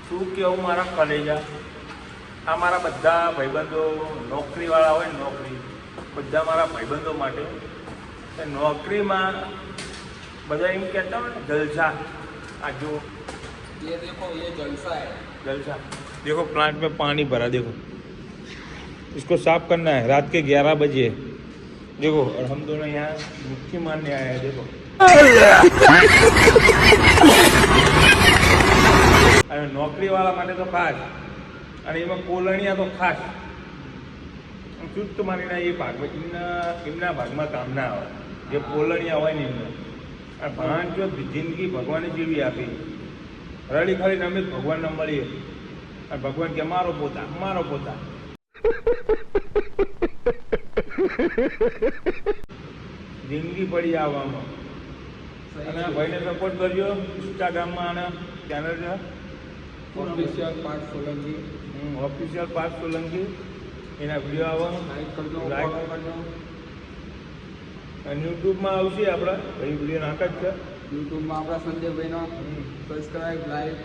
શું કેવું મારા કલેજા, આ મારા બધા ભાઈબંધો નોકરીવાળા હોય ને, નોકરી બધા મારા ભાઈબંધો માટે નોકરીમાં બધા એમ કહેતા હોય ને જલસા। આ જો ये देखो ये जलसा है। जलसा देखो, प्लांट में पानी भरा, देखो इसको साफ करना है रात के 11 बजे। देखो और हम दोनों यहाँ मुट्ठी मारने आए हैं। देखो અને નોકરીવાળા માટે તો ખાસ, અને એમાં કોલણિયા તો ખાસ શુદ્ધ માનીને એ ભાગમાં એમના ભાગમાં કામ ના આવે, જે કોલણિયા હોય ને એમને। આ ભાન જો જિંદગી ભગવાને જેવી આપી, રડી ખરી અમે ભગવાનને મળીએ અને ભગવાન કે મારો પોતા, મારો પોતા। જિંદગી પડી આવવામાં। અને આ ભાઈને સપોર્ટ કરજો ઇન્સ્ટાગ્રામમાં, અને ચેનલ છે ऑफिशियल पार्ट सोलंकी। ઓફિશિયલ પાર્થ સોલંકી, એના વિડીયો આવે, लाइक कर दो, લાઈક फॉलो कर दो। અને યુટ્યુબમાં આવશે આપણા ભાઈ વિડીયો નાખા જ છે। यूट्यूब में अपना संजय भाई ना सब्सक्राइब, लाइक